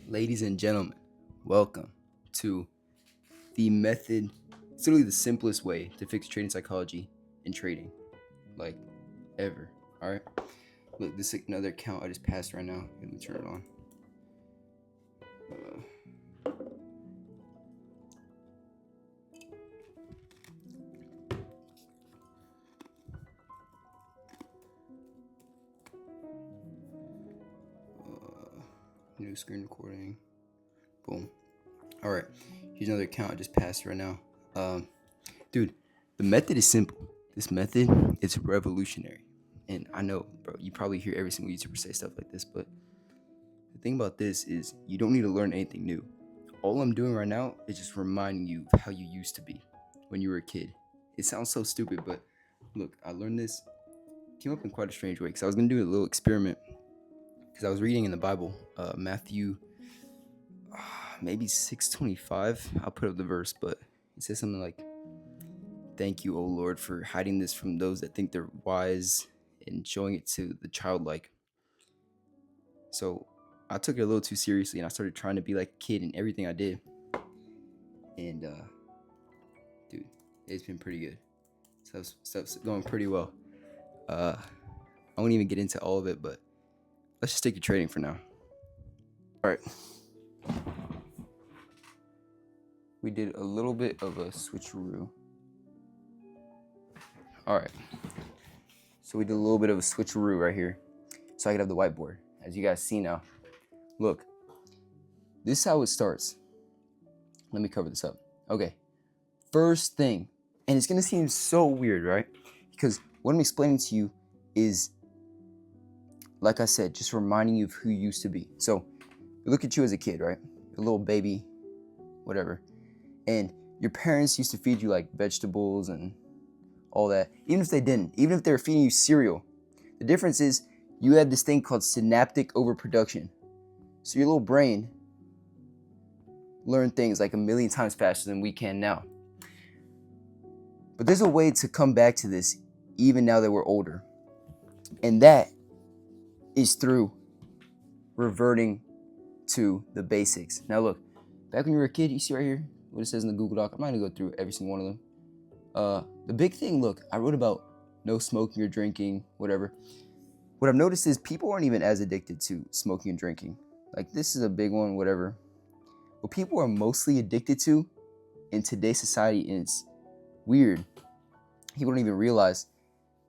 Ladies and gentlemen, welcome to the method. It's literally the simplest way to fix trading psychology and trading, like ever. All right. Look, this is another account I just passed right now. Let me turn it on. New screen recording. Boom. All right. Here's another account I just passed right now. Dude, the method is simple. This method, it's revolutionary. And I know, bro, you probably hear every single YouTuber say stuff like this, but the thing about this is you don't need to learn anything new. All I'm doing right now is just reminding you of how you used to be when you were a kid. It sounds so stupid, but look, I learned this, came up in quite a strange way because I was going to do a little experiment because I was reading in the Bible, Matthew, maybe 6:25. I'll put up the verse, but it says something like, "Thank you, O Lord, for hiding this from those that think they're wise and showing it to the childlike." So I took it a little too seriously and I started trying to be like a kid in everything I did. And dude, it's been pretty good. Stuff's going pretty well. I won't even get into all of it, but let's just stick to trading for now. All right. We did a little bit of a switcheroo. All right. So we did a little bit of a switcheroo right here. So I could have the whiteboard. As you guys see now, look, this is how it starts. Let me cover this up. Okay. First thing, and it's going to seem so weird, right? Because what I'm explaining to you is, like I said, just reminding you of who you used to be. So look at you as a kid, right? A little baby, whatever. And your parents used to feed you like vegetables and all that. Even if they didn't, even if they were feeding you cereal, the difference is you had this thing called synaptic overproduction. So your little brain learned things like a million times faster than we can now. But there's a way to come back to this even now that we're older. And that is through reverting to the basics. Now look, back when you were a kid, you see right here what it says in the Google Doc. I'm not gonna go through every single one of them. The big thing, look, I wrote about no smoking or drinking, whatever. What I've noticed is people aren't even as addicted to smoking and drinking. Like this is a big one, whatever. What people are mostly addicted to in today's society, and it's weird, people don't even realize,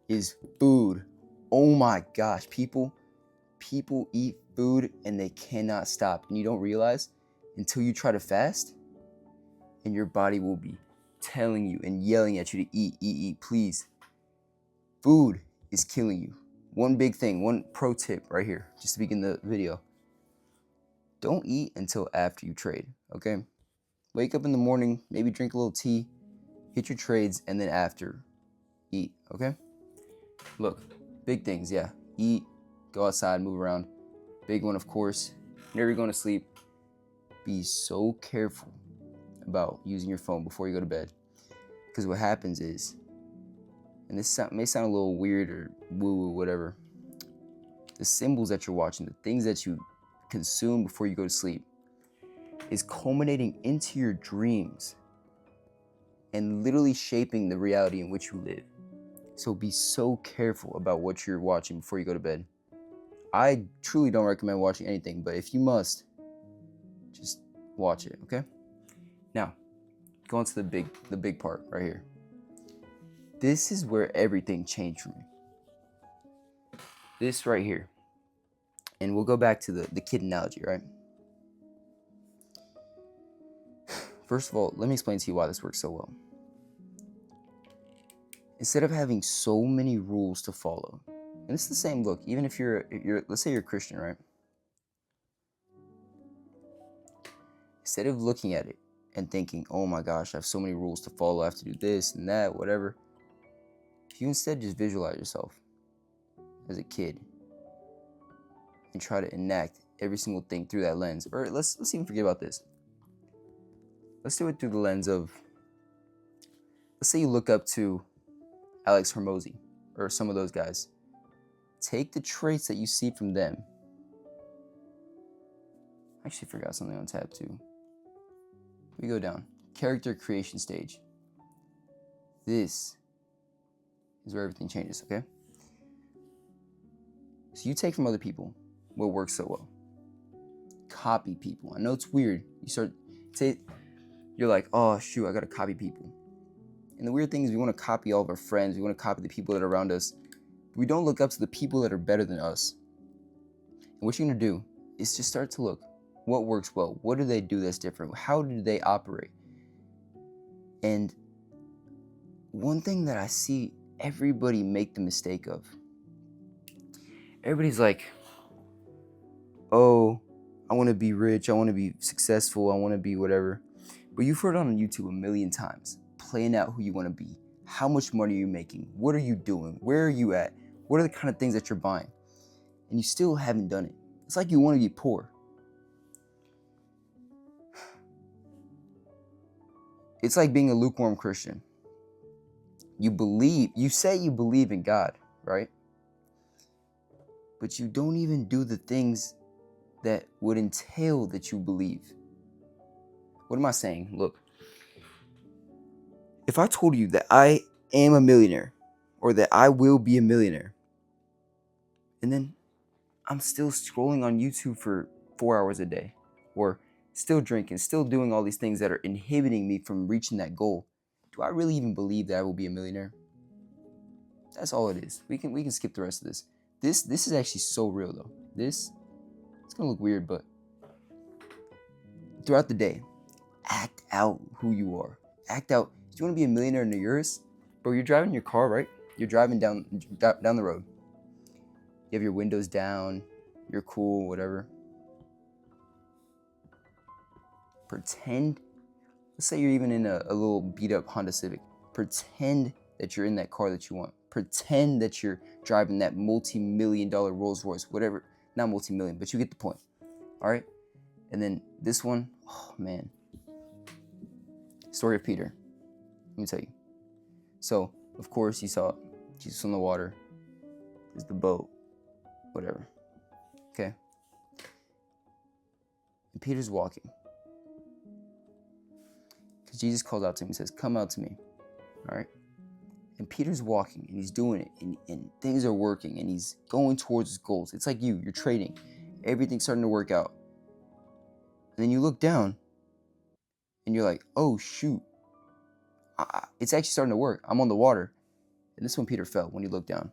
is food. Oh my gosh, people eat food and they cannot stop. And you don't realize until you try to fast, and your body will be telling you and yelling at you to eat, please. Food is killing you. One big thing, one pro tip right here, just to begin the video. Don't eat until after you trade, okay? Wake up in the morning, maybe drink a little tea, hit your trades, and then after, eat, okay? Look, big things, yeah. Eat, go outside, move around. Big one, of course, whenever you're going to sleep, be so careful about using your phone before you go to bed. Because what happens is, and this may sound a little weird or woo-woo, whatever, the symbols that you're watching, the things that you consume before you go to sleep, is culminating into your dreams and literally shaping the reality in which you live. So be so careful about what you're watching before you go to bed. I truly don't recommend watching anything, but if you must, just watch it, okay? Now, go on to the big part right here. This is where everything changed for me. This right here. And we'll go back to the kid analogy, right? First of all, let me explain to you why this works so well. Instead of having so many rules to follow, and it's the same, look, even if you're let's say you're a Christian, right? Instead of looking at it and thinking, oh my gosh, I have so many rules to follow, I have to do this and that, whatever. If you instead just visualize yourself as a kid and try to enact every single thing through that lens, or let's even forget about this. Let's do it through the lens of, let's say you look up to Alex Hormozy or some of those guys. Take the traits that you see from them. I actually forgot something on tab 2. We go down. Character creation stage. This is where everything changes, okay? So you take from other people what works so well. Copy people. I know it's weird. You're like, oh shoot, I gotta copy people. And the weird thing is we want to copy all of our friends. We want to copy the people that are around us. But we don't look up to the people that are better than us. And what you're gonna do is just start to look. What works well? What do they do that's different? How do they operate? And one thing that I see everybody make the mistake of. Everybody's like, oh, I want to be rich. I want to be successful. I want to be whatever. But you've heard on YouTube a million times, playing out who you want to be. How much money are you making? What are you doing? Where are you at? What are the kind of things that you're buying? And you still haven't done it. It's like you want to be poor. It's like being a lukewarm Christian. You say you believe in God, right? But you don't even do the things that would entail that you believe. What am I saying? Look, if I told you that I am a millionaire or that I will be a millionaire, and then I'm still scrolling on YouTube for 4 hours a day, or still drinking, still doing all these things that are inhibiting me from reaching that goal, do I really even believe that I will be a millionaire? That's all it is. We can skip the rest of this. This is actually so real though. It's gonna look weird, but throughout the day, act out who you are. Act out. Do you want to be a millionaire in yours? Bro, you're driving your car, right? You're driving down the road. You have your windows down. You're cool, whatever. Pretend. Let's say you're even in a little beat up Honda Civic. Pretend that you're in that car that you want. Pretend that you're driving that multi-million-dollar Rolls Royce, whatever. Not multi-million, but you get the point. All right? And then this one, oh man. Story of Peter. Let me tell you. So, of course, you saw Jesus on the water. There's the boat. Whatever. Okay? And Peter's walking. Because Jesus calls out to him and says, come out to me. All right? And Peter's walking, and he's doing it, and things are working, and he's going towards his goals. It's like you're trading. Everything's starting to work out. And then you look down, and you're like, oh, shoot. It's actually starting to work. I'm on the water. And this is when Peter fell, when he looked down.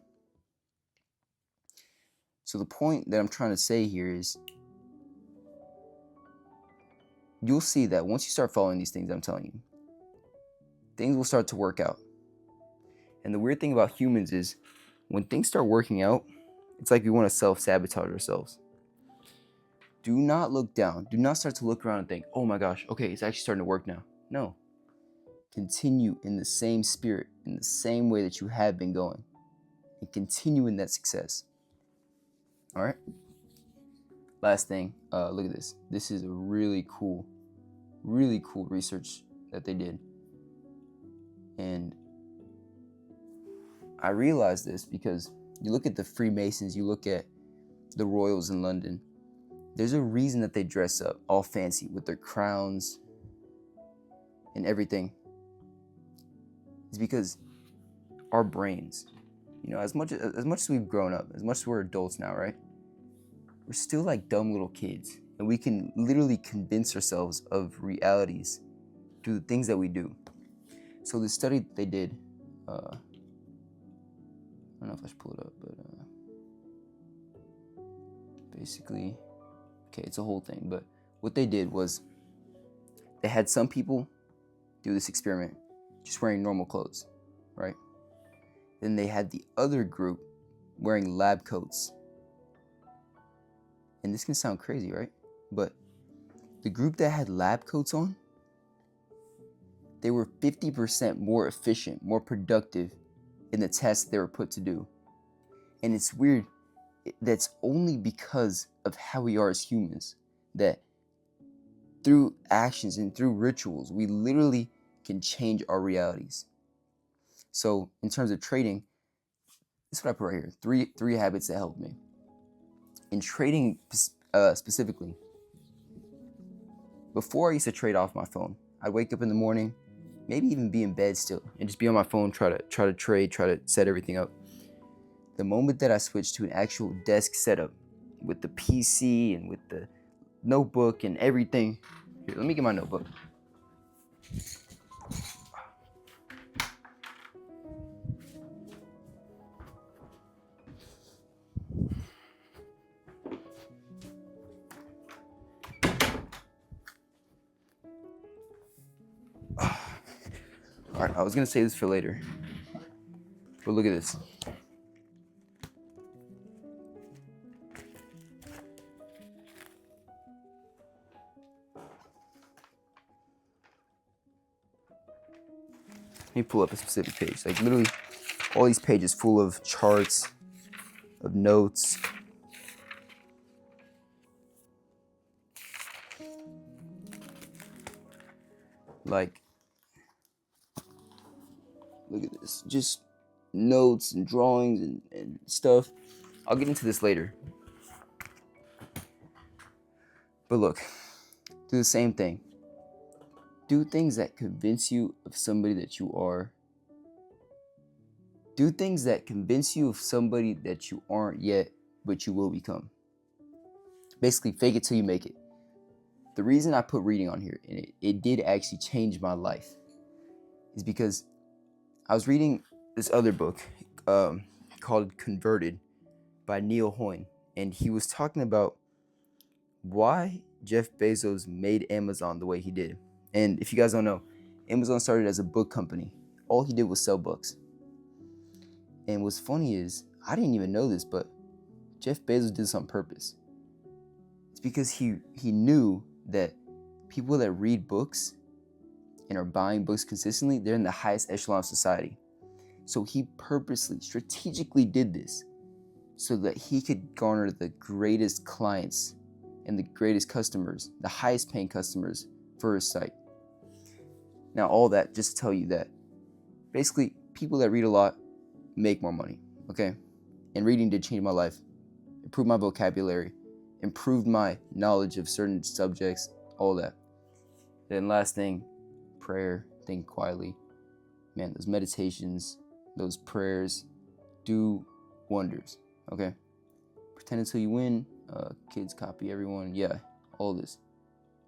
So the point that I'm trying to say here is, you'll see that once you start following these things I'm telling you, things will start to work out. And the weird thing about humans is, when things start working out, it's like we want to self-sabotage ourselves. Do not look down. Do not start to look around and think, oh my gosh, okay, it's actually starting to work now. No. Continue in the same spirit, in the same way that you have been going. And continue in that success. All right? Last thing, look at this. This is a really cool research that they did. And I realized this because you look at the Freemasons, you look at the royals in London. There's a reason that they dress up all fancy with their crowns and everything. It's because our brains, as much as we've grown up, as much as we're adults now, right? We're still like dumb little kids, and we can literally convince ourselves of realities through the things that we do. So the study that they did, I don't know if I should pull it up, but basically, okay, it's a whole thing. But what they did was they had some people do this experiment just wearing normal clothes, right? Then they had the other group wearing lab coats. And this can sound crazy, right? But the group that had lab coats on, they were 50% more efficient, more productive in the tests they were put to do. And it's weird. That's only because of how we are as humans. That through actions and through rituals, we literally can change our realities. So in terms of trading, this is what I put right here. Three habits that helped me. In trading specifically, before I used to trade off my phone. I'd wake up in the morning, maybe even be in bed still, and just be on my phone, try to trade, try to set everything up. The moment that I switched to an actual desk setup with the PC and with the notebook and everything. Here, let me get my notebook. All right, I was gonna say this for later, but look at this. Let me pull up a specific page. Like literally all these pages full of charts, of notes. Like, look at this. Just notes and drawings and stuff. I'll get into this later. But look, do the same thing. Do things that convince you of somebody that you are. Do things that convince you of somebody that you aren't yet, but you will become. Basically, fake it till you make it. The reason I put reading on here, and it did actually change my life, is because I was reading this other book called Converted by Neil Hoyne, and he was talking about why Jeff Bezos made Amazon the way he did. And if you guys don't know, Amazon started as a book company. All he did was sell books. And what's funny is, I didn't even know this, but Jeff Bezos did this on purpose. It's because he knew that people that read books and are buying books consistently, they're in the highest echelon of society. So he purposely, strategically did this so that he could garner the greatest clients and the greatest customers, the highest paying customers for his site. Now, all that just to tell you that basically people that read a lot make more money, okay? And reading did change my life, improved my vocabulary, improved my knowledge of certain subjects, all that. Then last thing, prayer, think quietly. Man, those meditations, those prayers do wonders, okay? Pretend until you win, kids copy everyone, yeah, all this.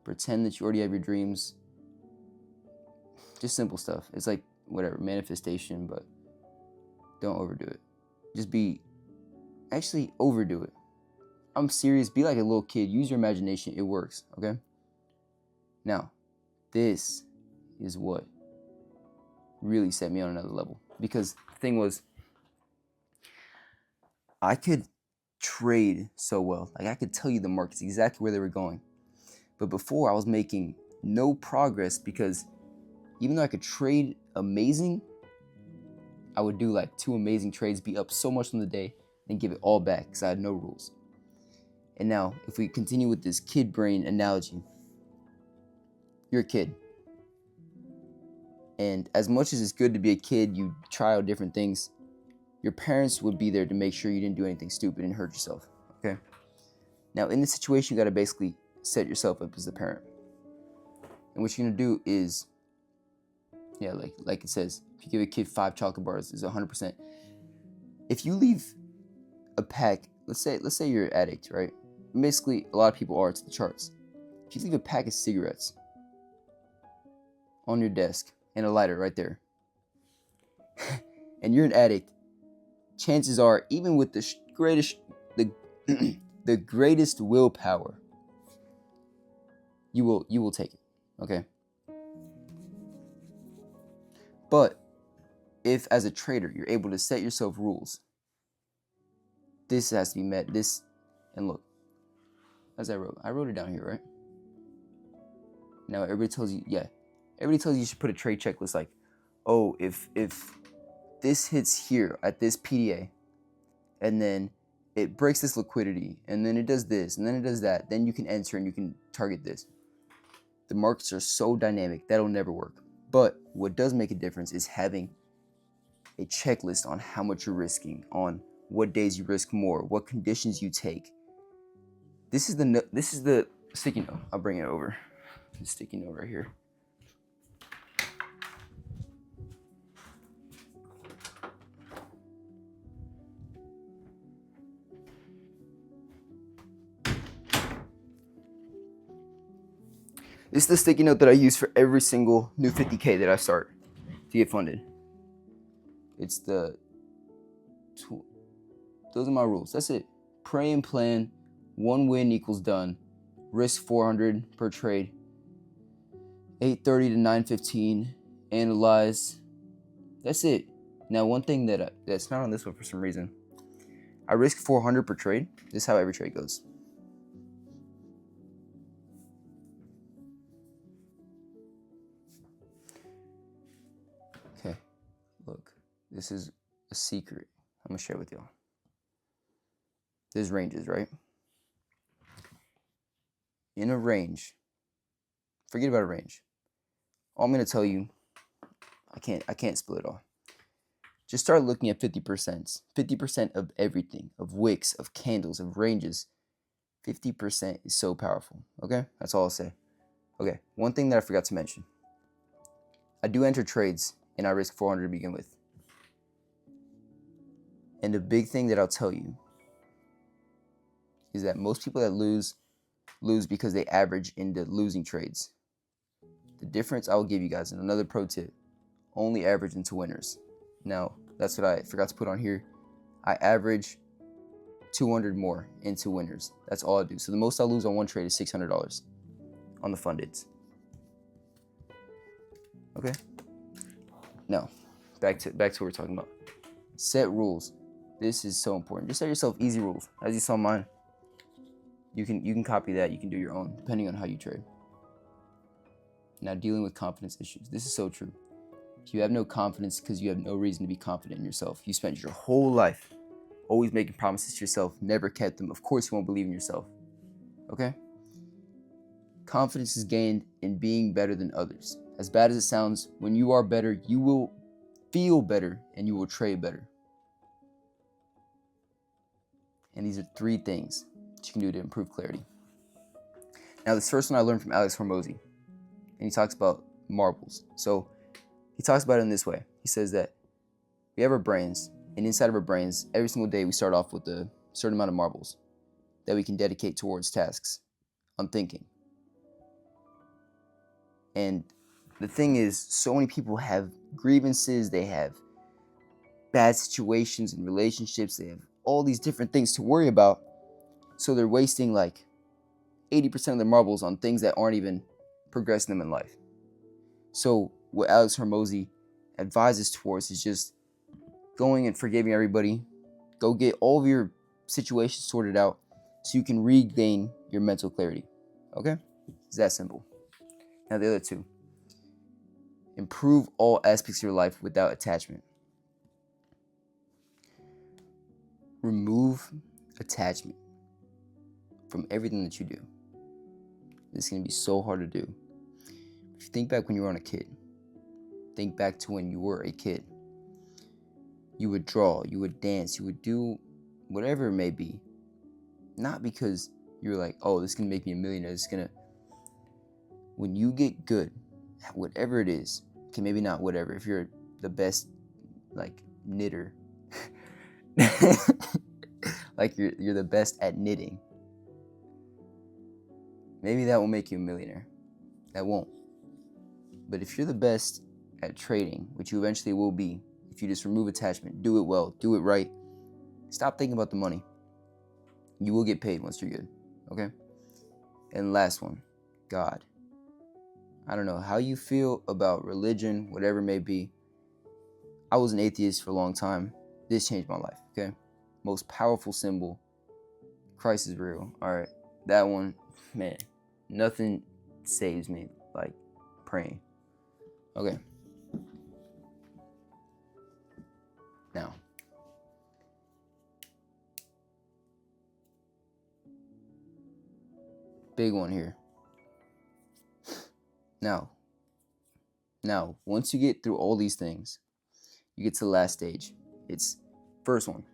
Pretend that you already have your dreams. Just simple stuff. It's like, whatever, manifestation, but don't overdo it. Actually overdo it. I'm serious, be like a little kid, use your imagination, it works, okay? Now, this is what really set me on another level. Because the thing was, I could trade so well. Like I could tell you the markets, exactly where they were going. But before, I was making no progress because even though I could trade amazing, I would do like 2 amazing trades, be up so much on the day, and give it all back because I had no rules. And now, if we continue with this kid brain analogy, you're a kid. And as much as it's good to be a kid, you try out different things, your parents would be there to make sure you didn't do anything stupid and hurt yourself, okay? Now, in this situation, you got to basically set yourself up as the parent. And what you're going to do is, yeah, like it says, if you give a kid 5 chocolate bars, it's 100%. If you leave a pack, let's say you're an addict, right? Basically, a lot of people are to the charts. If you leave a pack of cigarettes on your desk and a lighter right there, and you're an addict, chances are, even with the the greatest willpower, you will take it, okay? But if as a trader you're able to set yourself rules, this has to be met. And look, as I wrote it down here, right? Now everybody tells you you should put a trade checklist like, oh, if this hits here at this PDA, and then it breaks this liquidity, and then it does this, and then it does that, then you can enter and you can target this. The markets are so dynamic, that'll never work. But what does make a difference is having a checklist on how much you're risking, on what days you risk more, what conditions you take. This is the sticky note. I'll bring it over. the sticky note right here. This is the sticky note that I use for every single new 50K that I start to get funded. It's those are my rules. That's it. Pray and plan. 1 win equals done. Risk 400 per trade. 8:30 to 9:15. Analyze. That's it. Now, one thing that's not on this one for some reason. I risk 400 per trade. This is how every trade goes. Okay, look. This is a secret I'm going to share with y'all. There's ranges, right? In a range, forget about a range. All I'm going to tell you, I can't split it all. Just start looking at 50%. 50% of everything, of wicks, of candles, of ranges. 50% is so powerful, okay? That's all I'll say. Okay, one thing that I forgot to mention. I do enter trades, and I risk 400 to begin with. And the big thing that I'll tell you is that most people that lose because they average into losing trades. The difference I will give you guys, and another pro tip, only average into winners. Now, that's what I forgot to put on here. I average 200 more into winners. That's all I do. So the most I lose on one trade is $600 on the fundeds. Okay? Now, back to what we're talking about. Set rules. This is so important. Just set yourself easy rules. As you saw mine, you can copy that. You can do your own, depending on how you trade. Now, dealing with confidence issues. This is so true. If you have no confidence because you have no reason to be confident in yourself, you spent your whole life always making promises to yourself, never kept them. Of course, you won't believe in yourself. Okay? Confidence is gained in being better than others. As bad as it sounds, when you are better, you will feel better and you will trade better. And these are 3 things that you can do to improve clarity. Now, this first one I learned from Alex Hormozi, and he talks about marbles. So he talks about it in this way. He says that we have our brains, and inside of our brains, every single day we start off with a certain amount of marbles that we can dedicate towards tasks on thinking. And the thing is, so many people have grievances, they have bad situations in relationships, they have all these different things to worry about. So they're wasting like 80% of their marbles on things that aren't even progressing them in life. So what Alex Hormozi advises towards is just going and forgiving everybody. Go get all of your situations sorted out so you can regain your mental clarity. Okay? It's that simple. Now the other 2. Improve all aspects of your life without attachment. Remove attachment from everything that you do. This is going to be so hard to do. If you think back when you were a kid, think back to when you were a kid. You would draw, you would dance, you would do whatever it may be. Not because you're like, oh, this is going to make me a millionaire. When you get good at whatever it is, okay, maybe not whatever, if you're the best, like, knitter, like you're the best at knitting, maybe that will make you a millionaire. That won't. But if you're the best at trading, which you eventually will be, if you just remove attachment, do it well, do it right, stop thinking about the money. You will get paid once you're good, okay? And last one, God. I don't know how you feel about religion, whatever it may be. I was an atheist for a long time. This changed my life, okay? Most powerful symbol, Christ is real. All right, that one, man, nothing saves me like praying. Okay. Now, big one here. Now, once you get through all these things, you get to the last stage. It's first one.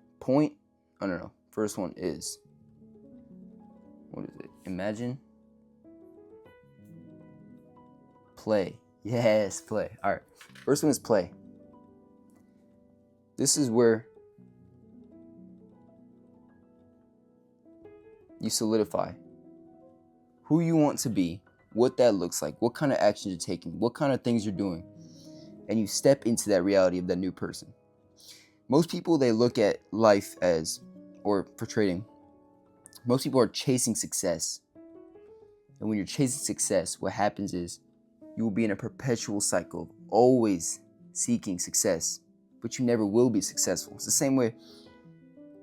First one is, what is it? Imagine Play. Yes, play. All right. First one is play. This is where you solidify who you want to be, what that looks like, what kind of actions you're taking, what kind of things you're doing, and you step into that reality of that new person. Most people, they look at life as, or for trading, most people are chasing success. And when you're chasing success, what happens is you will be in a perpetual cycle of always seeking success, but you never will be successful. It's the same way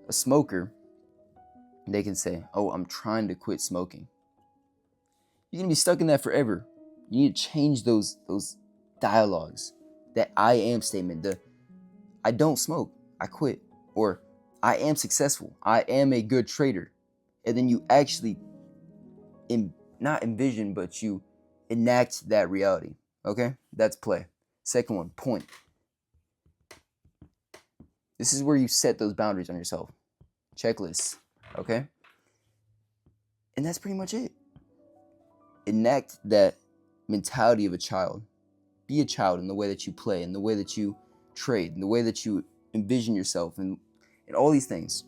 a smoker, they can say, oh, I'm trying to quit smoking. You're going to be stuck in that forever. You need to change those dialogues. That I am statement, the I don't smoke, I quit. Or I am successful, I am a good trader. And then you actually, not envision, but you enact that reality. Okay? That's play. Second one, point. This is where you set those boundaries on yourself. Checklists. Okay? And that's pretty much it. Enact that mentality of a child. Be a child in the way that you play, in the way that you trade, in the way that you envision yourself, and all these things.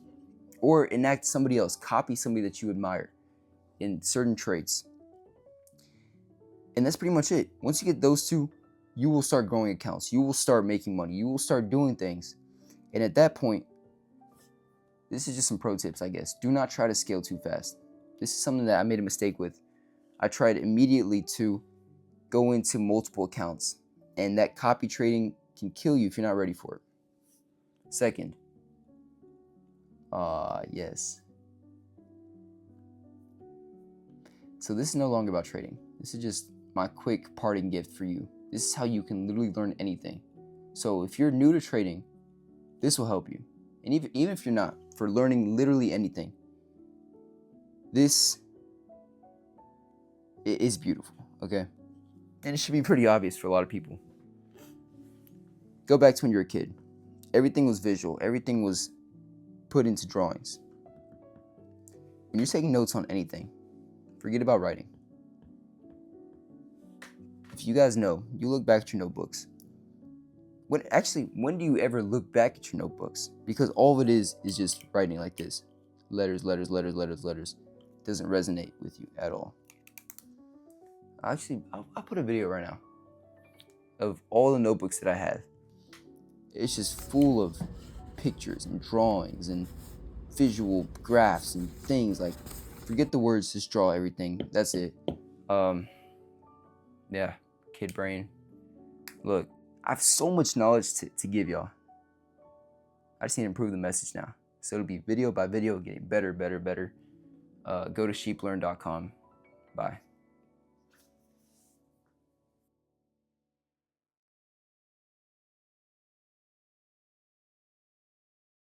Or enact somebody else. Copy somebody that you admire in certain traits. And that's pretty much it. Once you get those two, you will start growing accounts. You will start making money. You will start doing things. And at that point, this is just some pro tips, I guess. Do not try to scale too fast. This is something that I made a mistake with. I tried immediately to go into multiple accounts, and that copy trading can kill you if you're not ready for it. Second, yes. So this is no longer about trading. This is just my quick parting gift for you. This is how you can literally learn anything. So if you're new to trading, this will help you. And even if you're not, for learning literally anything, this is beautiful, okay? And it should be pretty obvious for a lot of people. Go back to when you were a kid. Everything was visual. Everything was put into drawings. When you're taking notes on anything, forget about writing. If you guys know, you look back at your notebooks. When do you ever look back at your notebooks? Because all of it is just writing like this. Letters, letters, letters, letters, letters. It doesn't resonate with you at all. Actually, I'll put a video right now of all the notebooks that I have. It's just full of pictures and drawings and visual graphs and things. Like, forget the words, just draw everything. That's it. Yeah, kid brain. Look, I have so much knowledge to give y'all. I just need to improve the message now. So it'll be video by video, getting better, better, better. Go to sheeplearn.com. Bye.